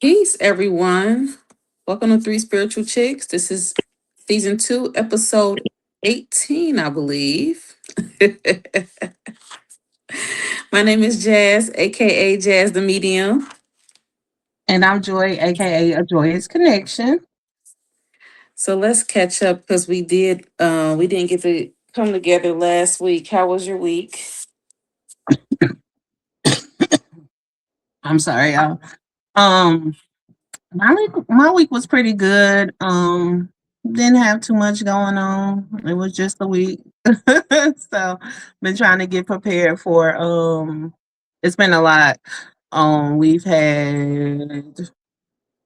Peace, everyone. Welcome to Three Spiritual Chicks. This is season 2, episode 18, I believe. My name is Jazz, aka Jazz the Medium. And I'm Joy, aka A Joyous Connection. So let's catch up because we didn't get to come together last week. How was your week? I'm sorry, y'all. Um, my week was pretty good. Didn't have too much going on. It was just a week, so been trying to get prepared for. It's been a lot. We've had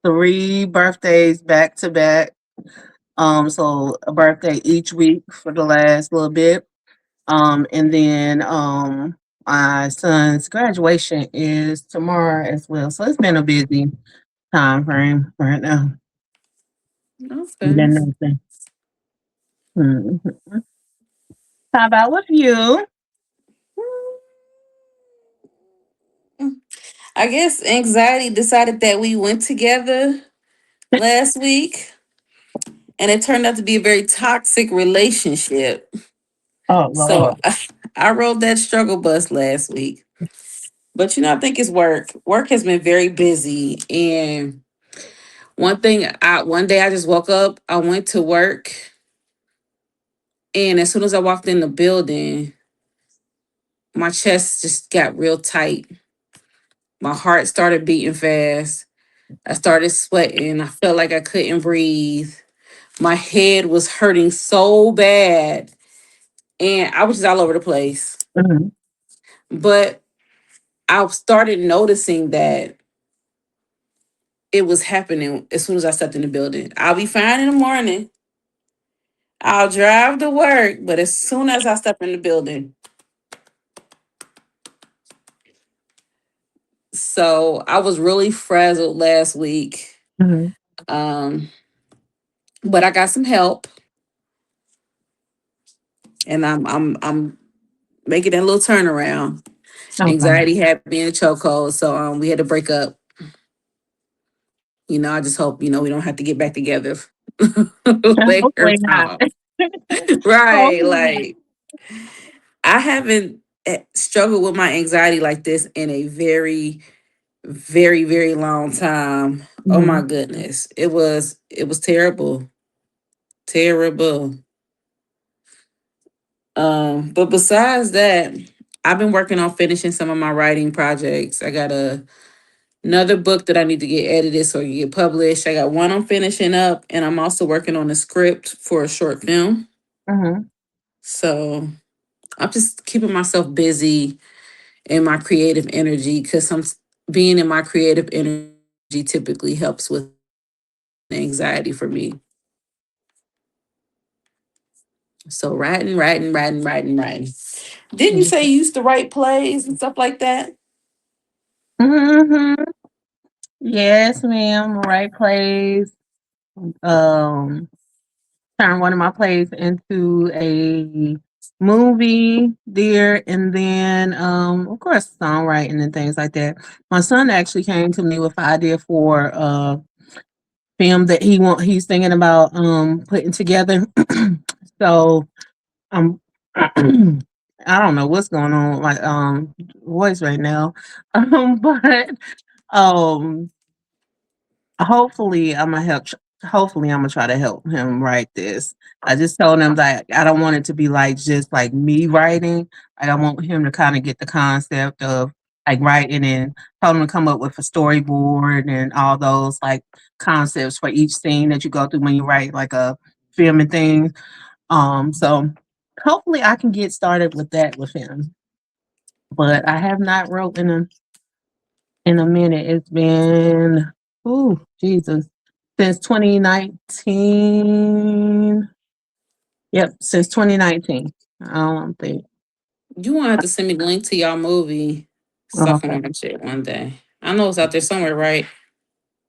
three birthdays back to back. So a birthday each week for the last little bit. And then my son's graduation is tomorrow as well. So it's been a busy time frame right now. Okay. Been nothing. Mhm. How about with you? I guess anxiety decided that we went together last week, and it turned out to be a very toxic relationship. Oh So Lord. I rode that struggle bus last week. But I think it's work. Work has been very busy. And one day I just woke up, I went to work, and as soon as I walked in the building, my chest just got real tight. My heart started beating fast. I started sweating. I felt like I couldn't breathe. My head was hurting so bad. And I was just all over the place. Mhm. But I started noticing that it was happening as soon as I stepped in the building. I'll be fine in the morning. I'll drive to work, but as soon as I step in the building, so I was really frazzled last week. Mhm. Um, but I got some help, and I'm making that little turnaround. Okay. Anxiety had me in a chokehold, so we had to break up. I just hope we don't have to get back together later Hopefully not. on. Right, Hopefully not. like I haven't struggled with my anxiety like this in a very, very, very long time. Oh my Mhm. goodness. It was terrible. Terrible. But besides that, I've been working on finishing some of my writing projects. I got another book that I need to get edited so it can get published. I got one I'm finishing up, and I'm also working on a script for a short film. Mhm. So I'm just keeping myself busy in my creative energy because some being in my creative energy typically helps with anxiety for me. So writing. Didn't you say you used to write plays and stuff like that? Mhm. Yes, ma'am. Right place. Um, Turn one of my plays into a movie there, and then of course songwriting and things like that. My son actually came to me with the idea for a film that he's thinking about putting together. So um I don't know what's going on with my voice right now. But um hopefully, I'm gonna try to help him write this. I just told him that I don't want it to be like just like me writing. Like, I want him to kind of get the concept of like writing and told him to come up with a storyboard and all those like concepts for each scene that you go through when you write like a film and things. So hopefully I can get started with that with him. But I have not wrote in a minute. It's been, oh, Jesus, since 2019. Yep, since 2019. I don't think. You want to have to send me the link to y'all movie so I can Okay. watch it one day. I know it's out there somewhere, right?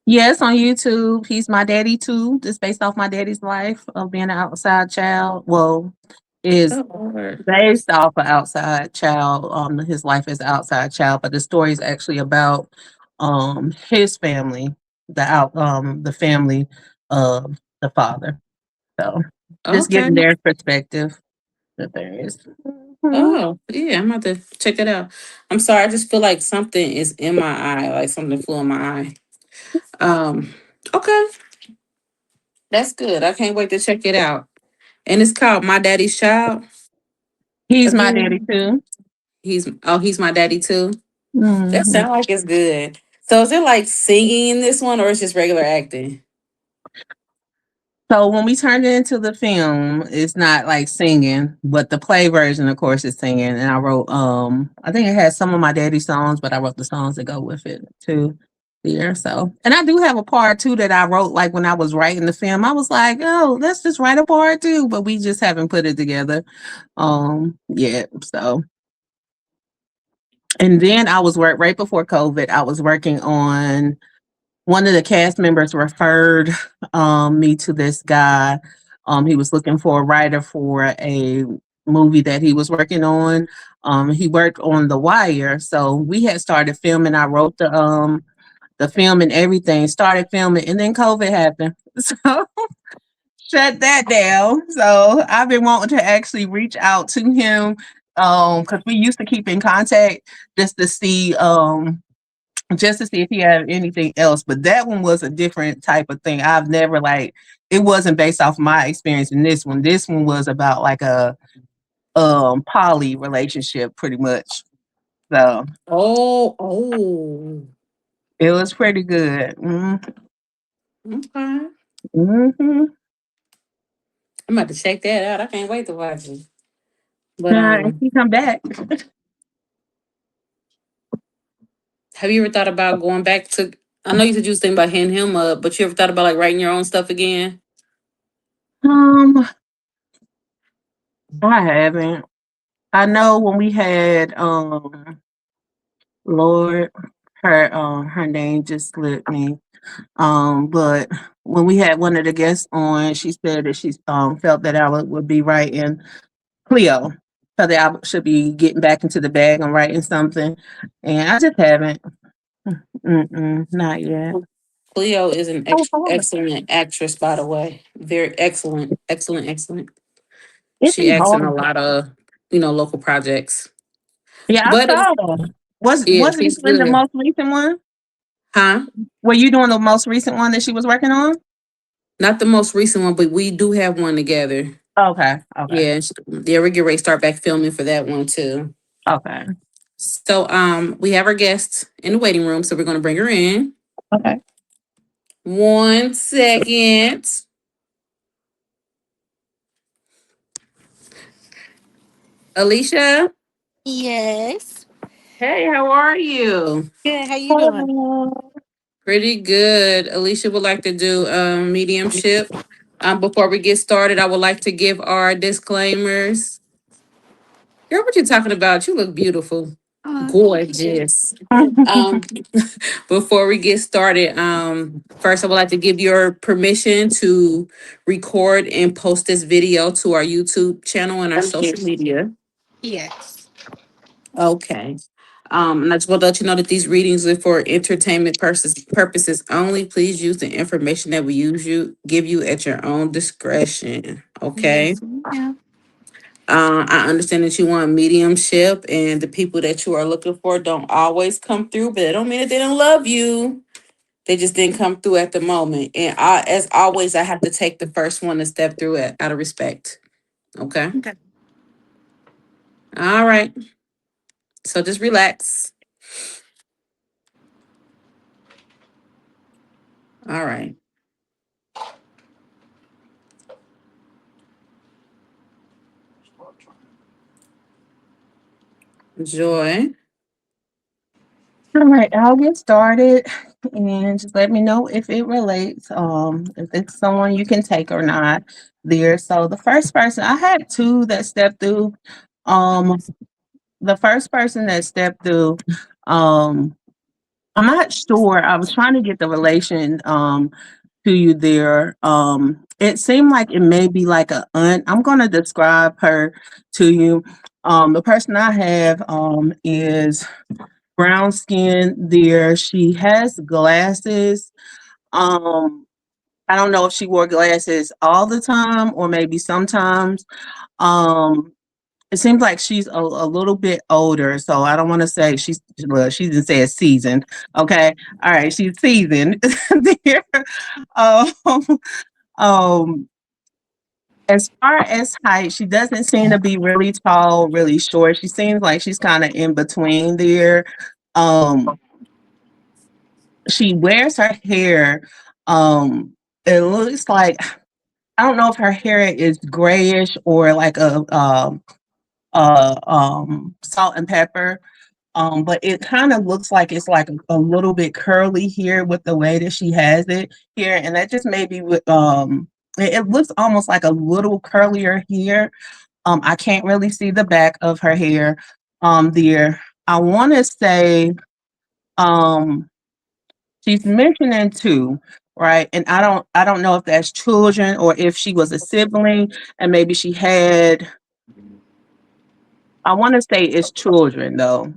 Yes, on YouTube. He's my daddy too. It's based off my daddy's life of being an outside child. Well, is Oh, Lord. based off an outside child, his life as an outside child, but the story is actually about his family, the family of the father. So just Okay. getting their perspective that there is. Mhm. Oh, yeah, I'm about to check it out. I'm sorry, I just feel like something is in my eye, like something flew in my eye. Okay, that's good. I can't wait to check it out. And it's called My Daddy's Child He's my daddy again. too. He's my daddy too. That Mhm. sounds like it's good. So is it like singing in this one or it's just regular acting? So when we turned it into the film, it's not like singing, but the play version, of course, is singing. And I wrote, I think it has some of my daddy songs, but I wrote the songs that go with it too. There, so and I do have a part too that I wrote like when I was writing the film. I was like, oh, let's just write a part too, but we just haven't put it together yet. So and then I was right before COVID, I was working on one of the cast members referred me to this guy. He was looking for a writer for a movie that he was working on. He worked on The Wire, so we had started filming. I wrote the film and everything, started filming, and then COVID happened. So shut that down. So I've been wanting to actually reach out to him because we used to keep in contact just to see just to see if he had anything else. But that one was a different type of thing. I've never like it wasn't based off my experience in this one. This one was about like a poly relationship pretty much. So Oh. it was pretty good. Okay. Mm-hmm. I'm about to check that out. I can't wait to watch it. But If he come back. have you ever thought about going back to? I know you said you was thinking about hitting him up, but you ever thought about like writing your own stuff again? Um, I haven't. I know when we had Lord, her name just slipped me. But when we had one of the guests on, she said that she felt that I would be writing Cleo. So that I should be getting back into the bag and writing something. And I just haven't. Not yet. Cleo is an Oh, hard. excellent actress, by the way. Very excellent, excellent, excellent. It She be acts in a hard. lot of local projects. Yeah, I But saw. yeah, Was you she's doing the good, most recent one? huh? Were you doing the most recent one that she was working on? Not the most recent one, but we do have one together. Okay, okay, Yeah, yeah, we get ready to start back filming for that one too. okay, So we have our guest in the waiting room, so we're gonna bring her in. okay. 1 second. Alicia, Yes. hey, how are you? Good. How you doing? Hello. Pretty good. Alicia would like to do mediumship. Before we get started, I would like to give our disclaimers. Girl, what you talking about? You look beautiful. Thank you. Gorgeous. Um, before we get started, first I would like to give your permission to record and post this video to our YouTube channel and our social media. Yes. Okay. And I just want to let you know that these readings are for entertainment purposes only. Please use the information that we give you at your own discretion. Okay. Yes, ma'am. I understand that you want mediumship and the people that you are looking for don't always come through, but it don't mean that they don't love you. They just didn't come through at the moment. And as always, I have to take the first one to step through it out of respect. Okay. Okay. All right. So just relax. All right. Joy. All right, I'll get started and just let me know if it relates, if it's someone you can take or not there. So the first person, I had two that stepped through. Um, the first person that stepped through, um, I'm not sure. I was trying to get the relation to you there. It seemed like it may be like a aunt. I'm gonna describe her to you. The person I have is brown skin there. She has glasses. Um, I don't know if she wore glasses all the time or maybe sometimes. Um, it seems like she's a little bit older, so I don't want to say she's well. She didn't say it's seasoned. Okay, all right, she's seasoned there. Um, um, as far as height, she doesn't seem to be really tall, really short. She seems like she's kind of in between there. Um, she wears her hair. Um, it looks like I don't know if her hair is grayish or like salt and pepper. But it kind of looks like it's like a little bit curly here with the way that she has it here, and that just maybe with it looks almost like a little curlier here. I can't really see the back of her hair there. I want to say um she's mentioning two, right? And I don't know if that's children or if she was a sibling and maybe she had I want to say it's children though.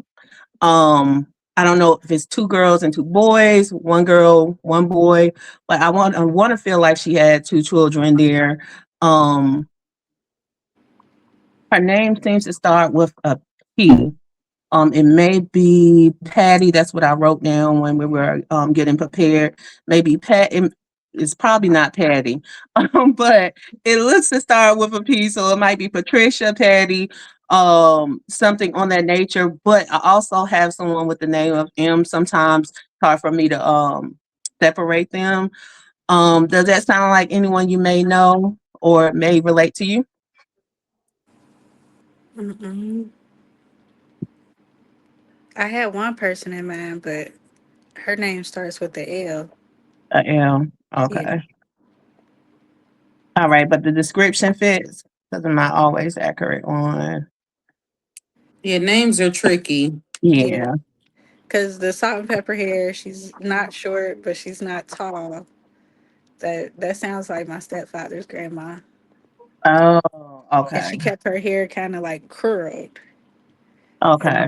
I don't know if it's two girls and two boys, one girl, one boy, but I want to feel like she had two children there. Um, her name seems to start with a P. It may be Patty. That's what I wrote down when we were getting prepared. Maybe Pat. It's probably not Patty, but it looks to start with a P, so it might be Patricia, Patty, something on that nature. But I also have someone with the name of M. Sometimes it's hard for me to separate them. Does that sound like anyone you may know or may relate to you? Mm-mm. I had one person in mind, but her name starts with the L. M. Yeah. Okay. All right, but the description fits because I'm not always accurate on. Yeah, names are tricky. Yeah. Yeah. Because the salt and pepper hair, she's not short, but she's not tall. That sounds like my stepfather's grandma. Oh, And okay. she kept her hair kind of like curled. And Okay.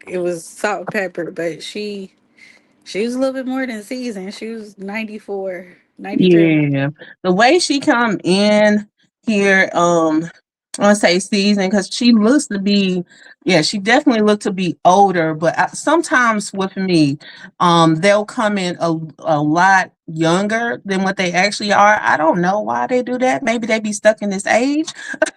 it was salt and pepper, but she was a little bit more than seasoned. She was 94, 93. Yeah. The way she come in here, I want to say season because she looks to be, yeah, she definitely looked to be older. But sometimes with me, they'll come in a lot younger than what they actually are. I don't know why they do that. Maybe they be stuck in this age,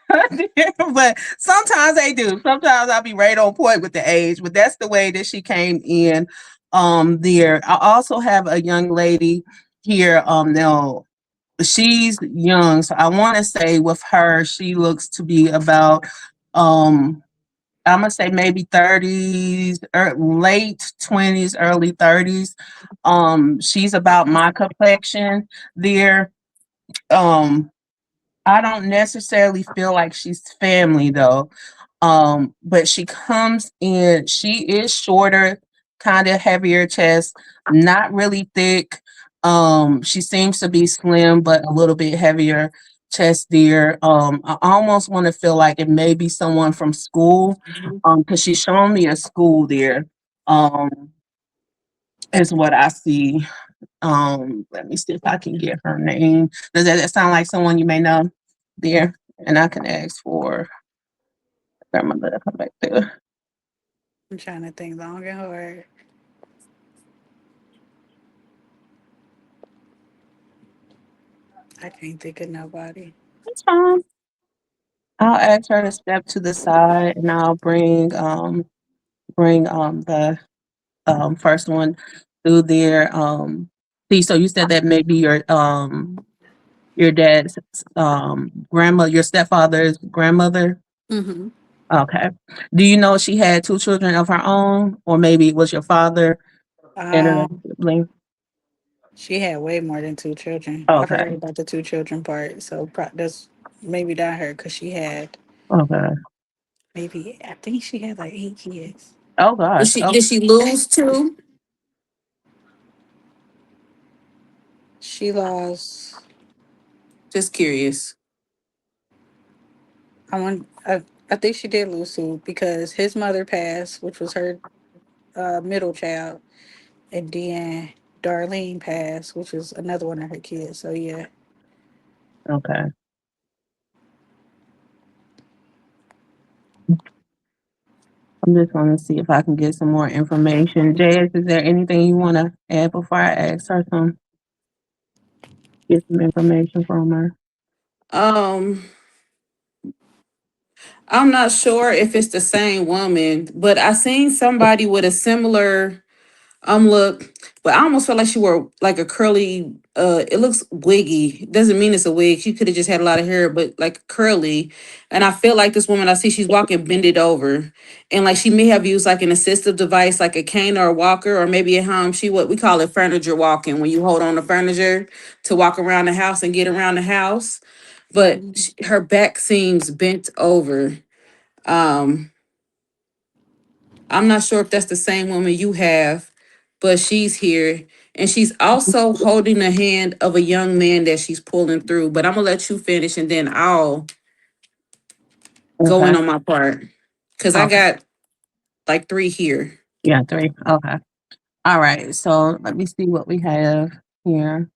but sometimes they do. Sometimes I'll be right on point with the age. But that's the way that she came in. There. I also have a young lady here. Now she's young, so I want to say with her, she looks to be about um I'm gonna say maybe 30s or late 20s, early 30s. She's about my complexion there. Um, I don't necessarily feel like she's family though. But she comes in, she is shorter, kind of heavier chest, not really thick. She seems to be slim, but a little bit heavier chest there. I almost want to feel like it may be someone from school, because she's showing me a school there. Um, is what I see. Let me see if I can get her name. Does that sound like someone you may know there? And I can ask for grandmother to come back there. I'm trying to think long and hard. I can't think of nobody. That's fine. I'll ask her to step to the side and I'll bring the first one through there. See, so you said that maybe your dad's grandma, your stepfather's grandmother. Hmm. Okay. Do you know she had two children of her own, or maybe it was your father and her Um, sibling? she had way more than two children. I Okay. forgot about the two children part. So that's maybe not her because she had Okay. maybe I think she had like 8 kids. Oh Did gosh. she Oh, did she lose too? She lost. Just curious. I want. I think she did lose two because his mother passed, which was her. middle child, and then Darlene passed, which is another one of her kids. So yeah. Okay. I'm just going to see if I can get some more information. Jazz, is there anything you want to add before I ask her get some information from her? Um, I'm not sure if it's the same woman, but I seen somebody with a similar look, but I almost felt like she wore like a curly it looks wiggy. Doesn't mean it's a wig. She could have just had a lot of hair, but like curly. And I feel like this woman I see she's walking bended over. And like she may have used like an assistive device like a cane or a walker, or maybe at home she what we call it furniture walking, when you hold on the furniture to walk around the house and get around the house. But Mhm. her back seems bent over. Um I'm not sure if that's the same woman you have, but she's here. And she's also holding the hand of a young man that she's pulling through. But I'm gonna let you finish and then I'll go Okay. in on my part. Cause I Okay. got like three here. Yeah, three. Okay. All right. So let me see what we have here.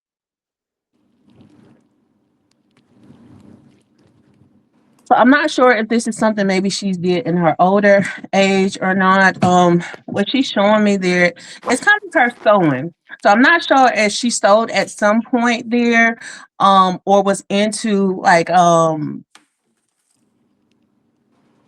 So I'm not sure if this is something maybe she did in her older age or not. What she's showing me there, it's kind of her sewing. So I'm not sure if she sewed at some point there, or was into like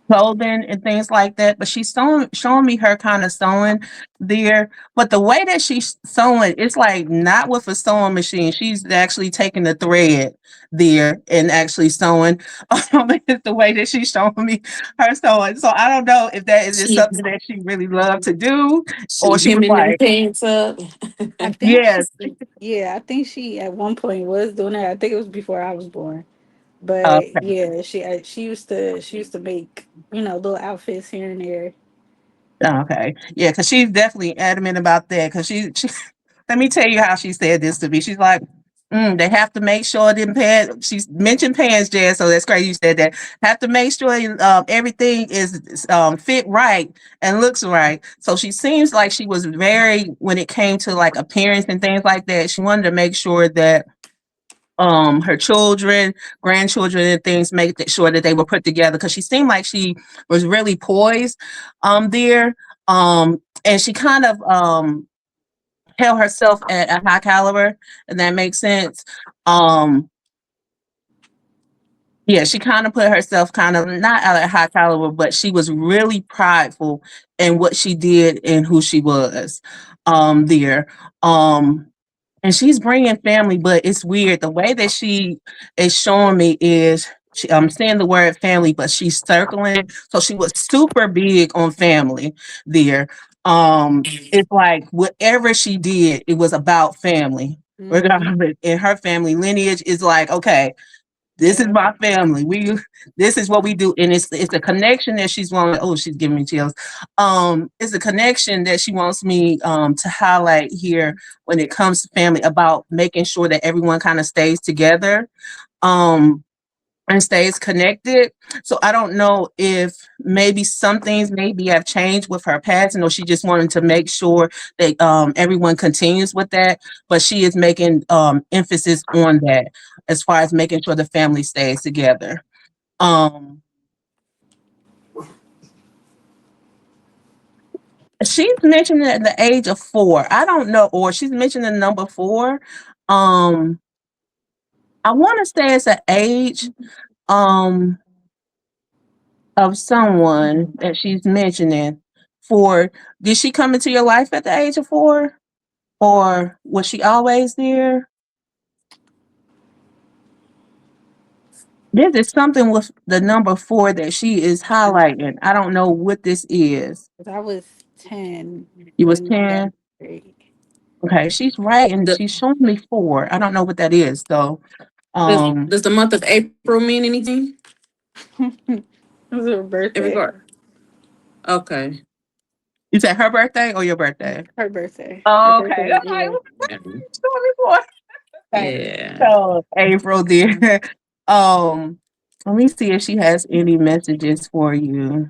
clothing and things like that. But she's showing me her kind of sewing there. But the way that she's sewing, it's like not with a sewing machine. She's actually taking the thread there and actually sewing. It's the way that she's showing me her sewing. So I don't know if that is just She something that she really loved to do, or she she was hemming them like, pants up. I think she, yes, yeah, I think she at one point was doing that. I think it was before I was born. But okay, yeah, she used to make little outfits here and there. okay, yeah, because she's definitely adamant about that. Because she let me tell you how she said this to me. She's like, they have to make sure them pants. She's mentioned pants, Jazz. So that's crazy. You said that. Have to make sure everything is fit right and looks right. So she seems like she was very, when it came to like appearance and things like that. She wanted to make sure that her children, grandchildren, and things, make sure that they were put together, because she seemed like she was really poised there. And she kind of held herself at a high caliber, and that makes sense. Um, yeah, she kind of put herself kind of not at a high caliber, but she was really prideful in what she did and who she was there. Um, and she's bringing family, but it's weird. The way that she is showing me is I'm saying the word family, but she's circling. So she was super big on family there. It's like whatever she did, it was about family. Hmm. Regardless, in her family lineage is like, okay, this is Yeah. my family. This is what we do. And it's a connection that she's wanting. Oh, she's giving me chills. It's a connection that she wants me to highlight here when it comes to family, about making sure that everyone kind of stays together. Um, and stays connected. So I don't know if maybe some things maybe have changed with her passing, or she just wanted to make sure that everyone continues with that. But she is making emphasis on that as far as making sure the family stays together. Um, she's mentioning at the age of 4. I don't know, or she's mentioning the number 4. Um, I want to say it's an age. Um, of someone that she's mentioning for. Did she come into your life at the age of 4, or was she always there? This is something with the number 4 that she is highlighting. I don't know what this is. 'Cause I was 10 You was when my dad 10. was married. Okay, she's right, and The, she's showing me 4. I don't know what that is though. does the month of April mean anything It was her in birthday. regard? Okay. You said her birthday or your birthday? Her birthday. Her Okay, birthday was okay. yeah. Showing me 4. Yeah. So April, dear. Um, Let me see if she has any messages for you.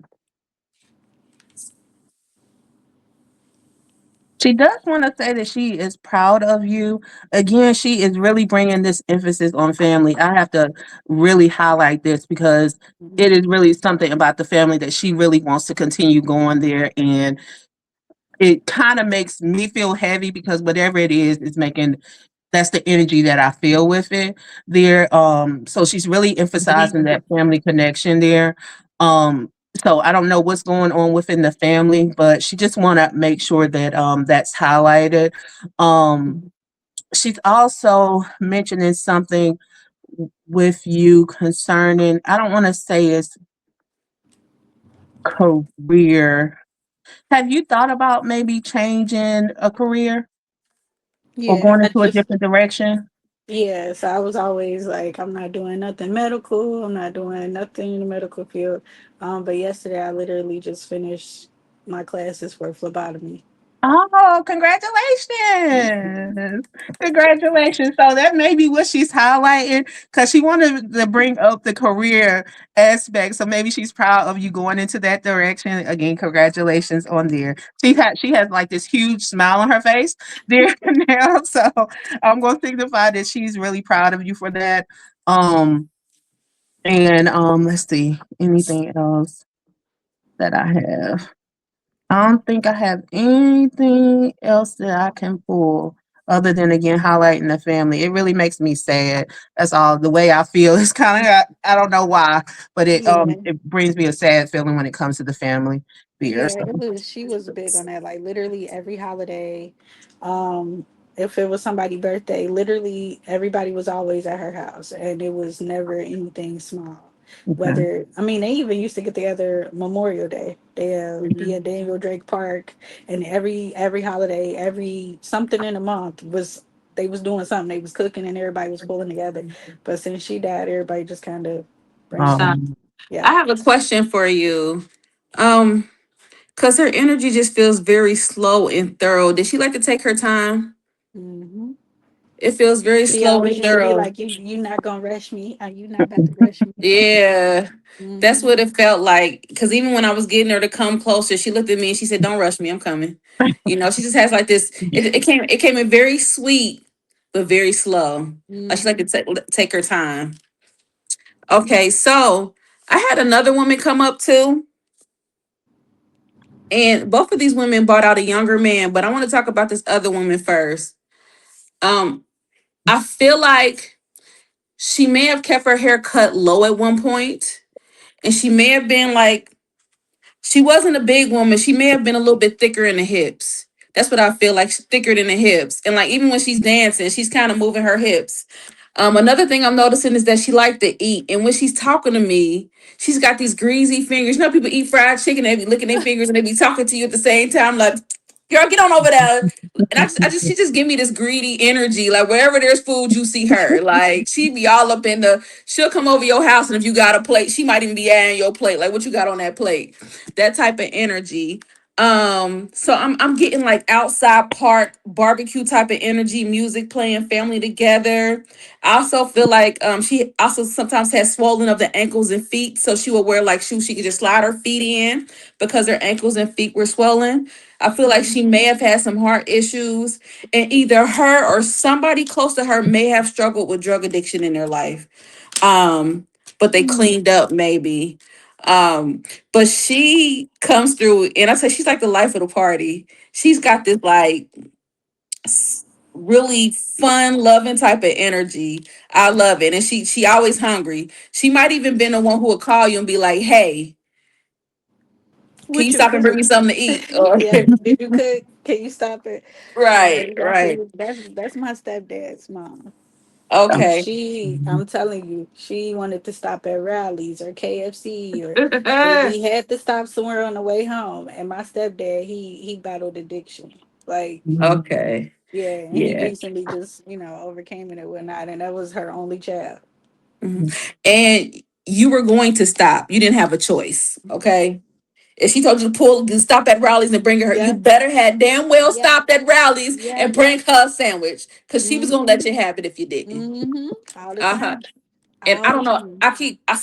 She does want to say that she is proud of you. Again, she is really bringing this emphasis on family. I have to really highlight this because it Mhm. is really something about the family that she really wants to continue going there. And it kind of makes me feel heavy because whatever it is making that's the energy that I feel with it there. So she's really emphasizing that family connection there. Um, so I don't know what's going on within the family, but she just want to make sure that that's highlighted. Um, she's also mentioning something with you concerning. I don't want to say it's career. Have you thought about maybe changing a career or Yeah, going I into a just different direction? yes, I was always like, I'm not doing nothing medical. I'm not doing nothing in the medical field. But yesterday I literally just finished my classes for phlebotomy. Oh, congratulations. Congratulations. So that may be what she's highlighting because she wanted to bring up the career aspect. So maybe she's proud of you going into that direction. Again, congratulations on there. She has like this huge smile on her face there now. So I'm gonna signify that she's really proud of you for that. Um and let's see, anything else that I have. I don't think I have anything else that I can pull other than again highlighting the family. It really makes me sad. That's all. The way I feel is kind of I don't know why, but it Yeah. it brings me a sad feeling when it comes to the family fear. Yeah, So it was she was big on that. Like literally every holiday, um, if it was somebody's birthday, literally everybody was always at her house and it was never anything small. okay. Whether I mean they even used to get together Memorial Day. They be at Daniel Drake Park and every holiday, every something in a month was they was doing something. They was cooking and everybody was pulling together. But since she died, everybody just kind of branched Uh, off. Um, Yeah. I have a question for you. Um, because her energy just feels very slow and thorough. Did she like to take her time? Hmm. It feels very She slow and always used to be thorough. like, you not gonna rush me. You not about to rush me." Yeah, that's Hmm. what it felt like. Because even when I was getting her to come closer, she looked at me and she said, "Don't rush me. I'm coming." She just has like this. It came in very sweet, but very slow. Like she like to Hmm. take her time. Okay, so I had another woman come up too, and both of these women bought out a younger man. But I want to talk about this other woman first. Um, I feel like she may have kept her hair cut low at one point, and she may have been like she wasn't a big woman. She may have been a little bit thicker in the hips. That's what I feel like. She's thicker than the hips. And like even when she's dancing, she's kind of moving her hips. Another thing I'm noticing is that she liked to eat. And when she's talking to me, she's got these greasy fingers. People eat fried chicken, they be licking their fingers and they be talking to you at the same time, like, girl, get on over there. And she just give me this greedy energy. Like wherever there's food, you see her. Like she be all up in the. She'll come over your house, and if you got a plate, she might even be adding your plate. Like what you got on that plate? That type of energy. So I'm getting like outside park barbecue type of energy, music playing, family together. I also feel like she also sometimes has swollen of the ankles and feet, so she will wear like shoes she could just slide her feet in because her ankles and feet were swollen. I feel like she may have had some heart issues, and either her or somebody close to her may have struggled with drug addiction in their life. Um, but they cleaned up maybe. Um, but she comes through, and I say she's like the life of the party. She's got this like really fun, loving type of energy. I love it, and she always hungry. She might even been the one who would call you and be like, "Hey, can you What you stop and bring cook? me something to eat?" Or Yeah. Did you cook? Can you stop it? Yeah, right, right, exactly. That's my stepdad's mom. okay. I'm telling you, she wanted to stop at Rallies or KFC or we had to stop somewhere on the way home. And my stepdad, he battled addiction. Like, Okay. yeah, and he Yeah. recently just, overcame it and whatnot. And that was her only child. Mhm. And you were going to stop. You didn't have a choice. Okay. If she told you to stop at Rallies and bring her, you Yeah, better had damn well yeah, stopped at Rallies yeah. and bring her a sandwich because she was gonna let Mm-hmm. you have it if you didn't. Mm-hmm. All the Uh huh. time. And I Oh, don't know.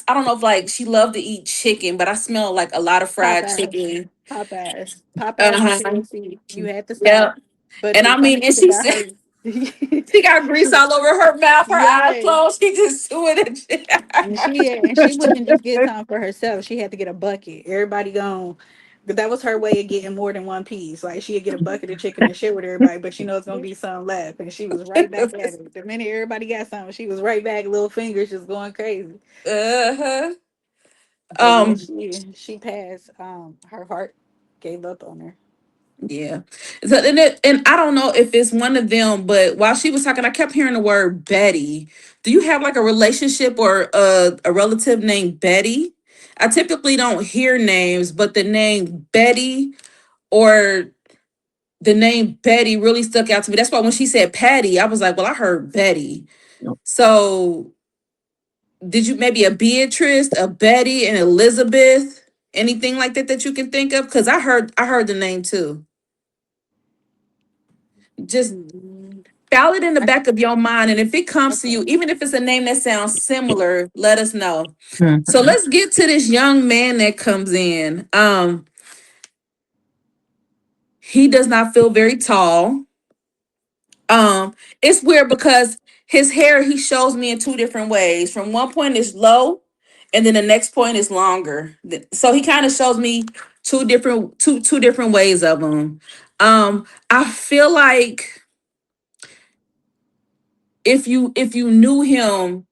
I don't know if like she loved to eat chicken, but I smell like a lot of pop fried ass, chicken. pop ass is Uh-huh. KFC. You had to stop, Yeah. but And the I mean, funny and shit she about said her, she got grease all over her mouth, her eyes yes, closed. She just chewing it. and she wouldn't just get some for herself. She had to get a bucket. Everybody gone. But that was her way of getting more than one piece. Like she'd get a bucket of chicken and share with everybody, but she knows it's gonna be some left. And she was right back at it. The minute everybody got something, she was right back, little fingers just going crazy. Uh-huh. But yeah, Um, she passed. Her heart gave up on her. yeah. So and I don't know if it's one of them, but while she was talking, I kept hearing the word Betty. Do you have like a relationship or a relative named Betty? I typically don't hear names, but the name Betty or the name Betty really stuck out to me. That's why when she said Patty, I was like, well, I heard Betty. So did you maybe a Beatrice, a Betty, and Elizabeth? Anything like that that you can think of? Because I heard the name too. Just Mm, file it in the I, back of your mind. And if it comes to you, okay. even if it's a name that sounds similar, let us know. So Mhm. let's get to this young man that comes in. He does not feel very tall. It's weird because his hair he shows me in two different ways. From one point is low, and then the next point is longer. So he kind of shows me two different ways of him. I feel like if you knew him,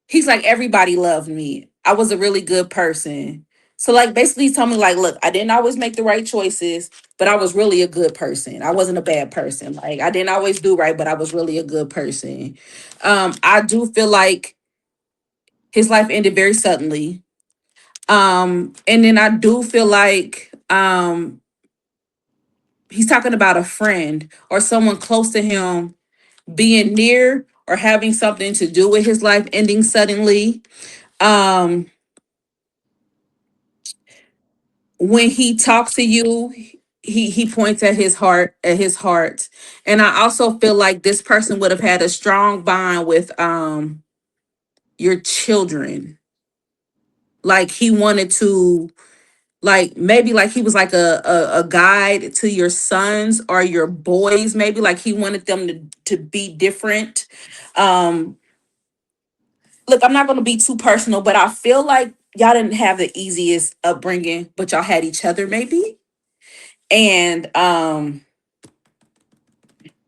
he's like everybody loved me. I was a really good person. So like basically he told me like, look, I didn't always make the right choices, but I was really a good person. I wasn't a bad person. Like I didn't always do right, but I was really a good person. I do feel like his life ended very suddenly. And then I do feel like he's talking about a friend or someone close to him being near or having something to do with his life ending suddenly. Um, when he talks to you, he points at his heart, and I also feel like this person would have had a strong bond with your children. Like he wanted to, like maybe like he was like a guide to your sons or your boys, maybe like he wanted them to be different. um Look, I'm not going to be too personal, but I feel like y'all didn't have the easiest upbringing, but y'all had each other maybe. And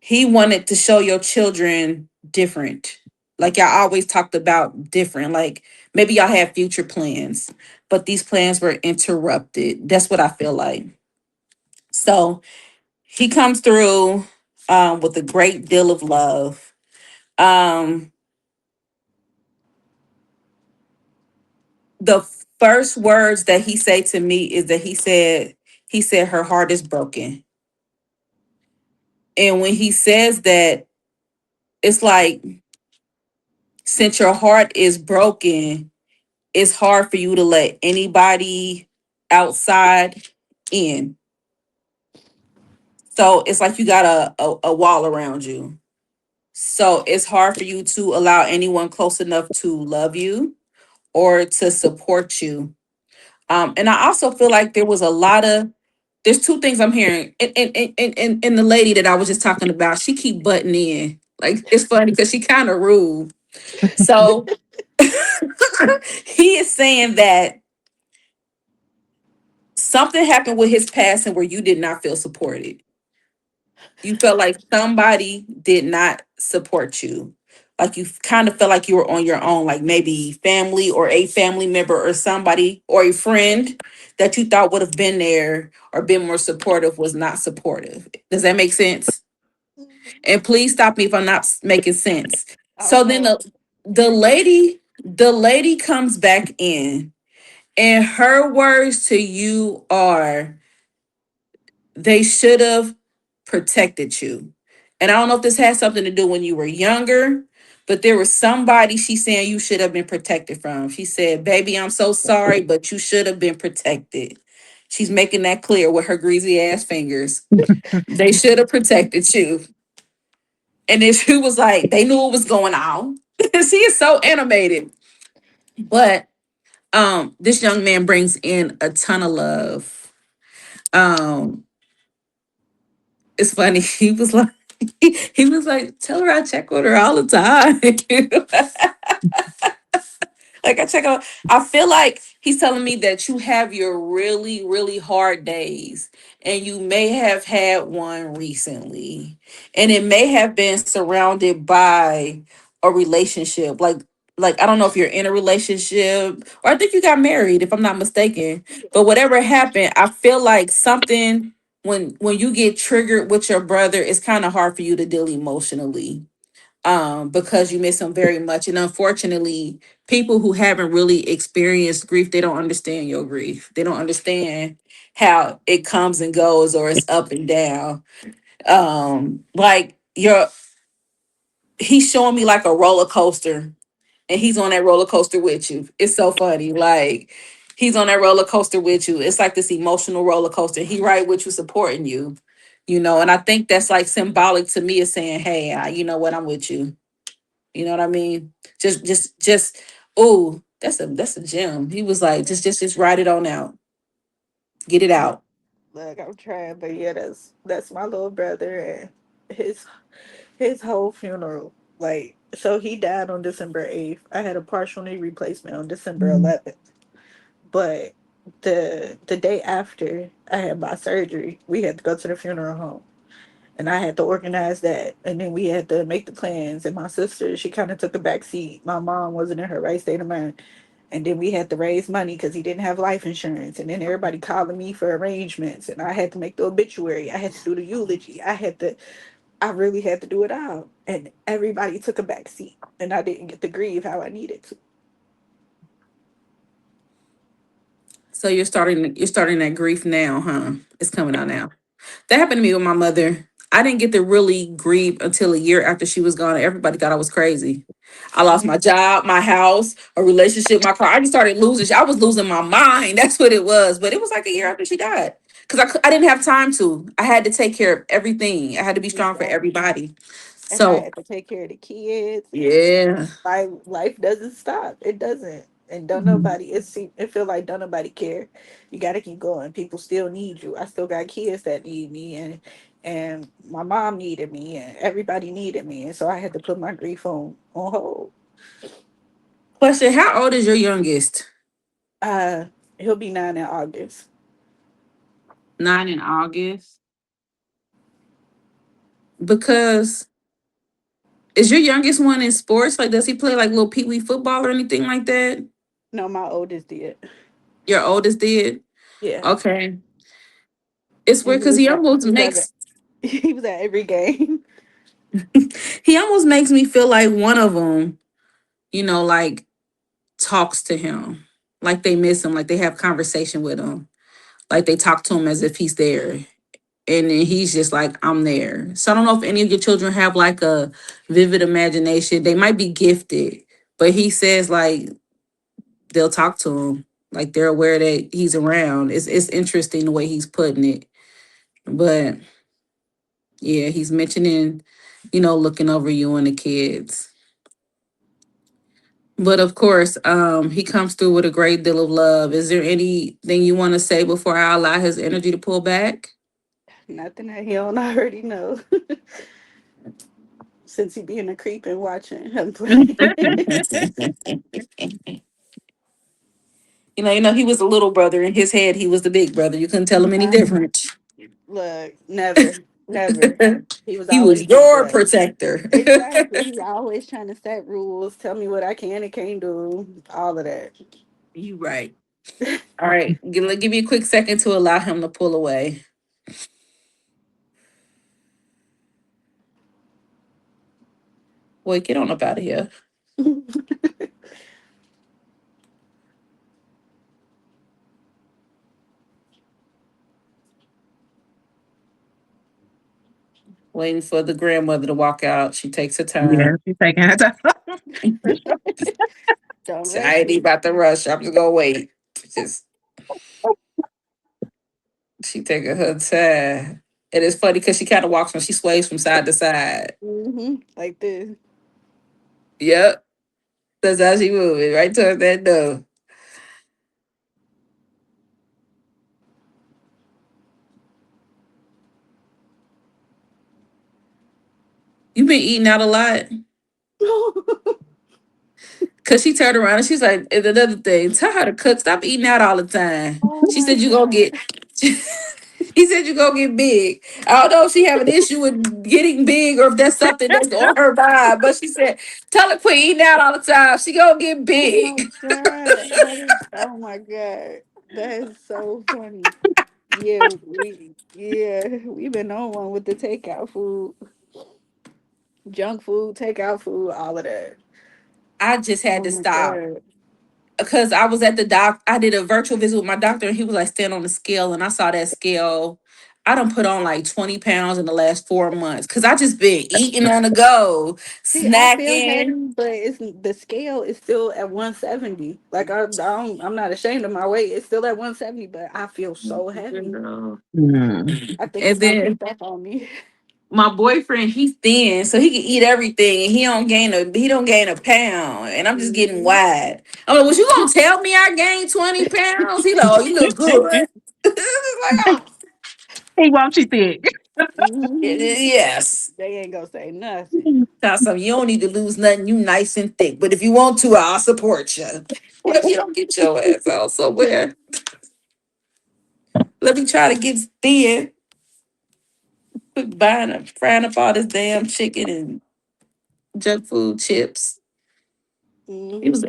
he wanted to show your children different. Like y'all always talked about different. Like maybe y'all had future plans, but these plans were interrupted. That's what I feel like. So he comes through with a great deal of love. Um, the first words that he said to me is that he said her heart is broken. And when he says that, it's like since your heart is broken, it's hard for you to let anybody outside in. So it's like you got a wall around you. So it's hard for you to allow anyone close enough to love you or to support you. And I also feel like there's two things I'm hearing. And the lady that I was just talking about, she keep butting in. Like it's funny because she kind of rude. So he is saying that something happened with his passing where you did not feel supported. You felt like somebody did not support you. Like you kind of felt like you were on your own, like maybe family or a family member or somebody or a friend that you thought would have been there or been more supportive was not supportive. Does that make sense? And please stop me if I'm not making sense. Oh So then no. the lady comes back in, and her words to you are, they should have protected you. And I don't know if this has something to do when you were younger, but there was somebody she's saying you should have been protected from. She said, baby, I'm so sorry, but you should have been protected. She's making that clear with her greasy ass fingers. They should have protected you. And then she was like, they knew what was going on. She is so animated. But this young man brings in a ton of love. Um, it's funny. He was like, tell her I check with her all the time. Like I check out, I feel like he's telling me that you have your really, really hard days, and you may have had one recently, and it may have been surrounded by a relationship. Like I don't know if you're in a relationship, or I think you got married, if I'm not mistaken. But whatever happened, I feel like something when you get triggered with your brother, it's kind of hard for you to deal emotionally, because you miss them very much. And unfortunately, people who haven't really experienced grief, they don't understand your grief. They don't understand how it comes and goes, or it's up and down. Like your He's showing me like a roller coaster, and he's on that roller coaster with you. It's so funny. Like he's on that roller coaster with you. It's like this emotional roller coaster. He right with you, supporting you. And I think that's like symbolic to me, is saying, hey, you know what, I'm with you. You know what I mean? Just. Oh, that's a gem. He was like, just write it on out, get it Look, out. look, I'm trying, but yeah, that's my little brother and his his whole funeral. Like, so he died on December 8th. I had a partial knee replacement on December Mhm. 11th. But the day after I had my surgery, we had to go to the funeral home. And I had to organize that. And then we had to make the plans. And my sister, she kind of took a back seat. My mom wasn't in her right state of mind. And then we had to raise money because he didn't have life insurance. And then everybody calling me for arrangements. And I had to make the obituary. I had to do the eulogy. I really had to do it all. And everybody took a back seat. And I didn't get to grieve how I needed to. So you're starting that grief now, huh? It's coming out now. That happened to me with my mother. I didn't get to really grieve until a year after she was gone. Everybody thought I was crazy. I lost my job, my house, a relationship, my car. I just started losing. I was losing my mind. That's what it was. But it was like a year after she died, because I didn't have time to. I had to take care of everything. I had to be strong for Exactly. everybody. And I So had to take care of the kids. And yeah. life doesn't stop. It doesn't. And don't Mhm. nobody. It feel like don't nobody care. You got to keep going. People still need you. I still got kids that need me, and my mom needed me, and everybody needed me, and so I had to put my grief on hold. Question: how old is your youngest? Uh, he'll be 9 in August. 9 in August. Because is your youngest one in sports? Like, does he play like little pee wee football or anything like that? No, my oldest did. Your oldest did. Yeah, Okay. It's and weird because he was at he was at every game. he almost makes me feel like one of them, like talks to him, like they miss him, like they have conversation with him, like they talk to him as if he's there, and then he's just like, I'm there. So I don't know if any of your children have like a vivid imagination. They might be gifted, but he says like they'll talk to him, like they're aware that he's around. It's interesting the way he's putting it, but yeah, he's mentioning, looking over you and the kids. But of course, he comes through with a great deal of love. Is there anything you want to say before I allow his energy to pull back? Nothing that he don't already know. Since he being a creep and watching him play. He was the little brother. In his head, he was the big brother. You couldn't tell him any different. Look, never, never. He was He was always big your brother. protector. Exactly. He always trying to set rules, tell me what I can and can't do, all of that. You right. All right. Give me a quick second to allow him to pull away. Boy, get on up out of here. Waiting for the grandmother to walk out. She takes her Yeah, time. she's taking her time. For sure. Don't I rush ain't it. about to rush. I'm just gonna wait. Just she taking her time. It is funny because she kind of walks when she sways from side to side. Like this. Yep. That's how she moving, right towards that door. You been eating out a lot? Cause she turned around and she's like, and another thing, tell her to cook. Stop eating out all the time. Oh She my said you gonna god. get he said you gonna get big. I don't know if she have an issue with getting big or if that's something that's on her vibe. But she said, tell her quit eating out all the time. She gonna get Oh my big. god. That is, oh my god. That is so funny. We've been on one with the takeout food, junk food, takeout food, all of that. I just had Oh to my stop. god. Because I was at the doc, I did a virtual visit with my doctor, and he was like, stand on the scale, and I saw that scale. I done put on like 20 pounds in the last 4 months because I just been eating on the go, See, I feel snacking. heavy, but it's the scale is still at 170. Like I'm not ashamed of my weight. It's still at 170, but I feel so heavy. Girl. Mm. I think it's And gonna creep then up on me. my boyfriend, he's thin, so he can eat everything, and he don't gain a pound, and I'm just getting Mhm. wide. I'm like, was you gonna tell me I gained 20 pounds? He like, oh, you look good. It's like, oh, He wants you thick. Mhm. yes. They ain't gonna say nothing. Now, some you don't need to lose nothing. You nice and thick. But if you want to, I'll support you. Well, if you don't get your ass out somewhere, let me try to get thin. Quit frying up all this damn chicken and junk food chips. He was Hmm.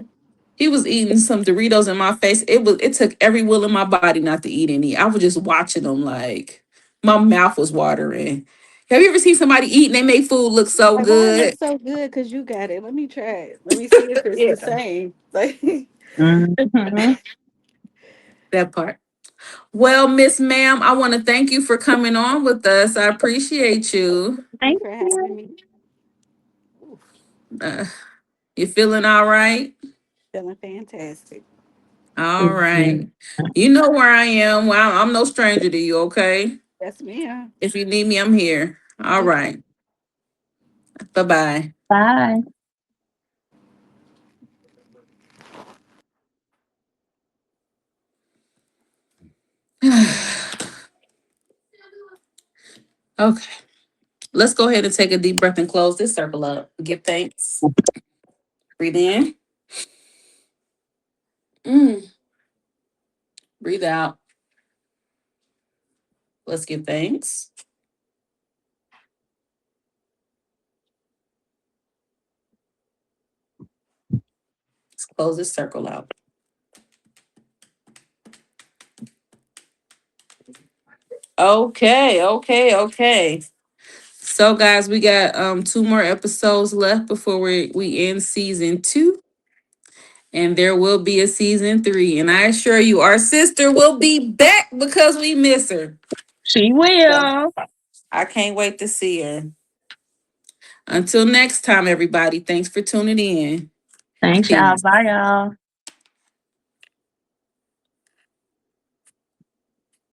he was eating some Doritos in my face. It took every will in my body not to eat any. I was just watching them like my mouth was watering. Have you ever seen somebody eat and they make food look so Like, why it looks good? so good? Cause you got it. Let me try it. Let me see if it's Yeah, the same. Like, Mhm. that part. Well, Miss Ma'am, I want to thank you for coming on with us. I appreciate you. thank you Thank for having you. me. Oof, Uh, you feeling all right? feeling fantastic. All Mhm. right. You know where I am. Well, I'm no stranger to you, okay? That's me. Huh? If you need me, I'm here. All Okay. right. Bye bye. Bye. Okay. Let's go ahead and take a deep breath and close this circle up. Give thanks. Breathe in. Mm. Breathe out. Let's give thanks. Let's close this circle out. Okay, okay, okay. So guys, we got two more episodes left before we end season 2. And there will be a season 3. And I assure you, our sister will be back because we miss her. She So will. I can't wait to see her. Until next time, everybody, thanks for tuning in. Thanks, y'all. Peace. Bye, y'all.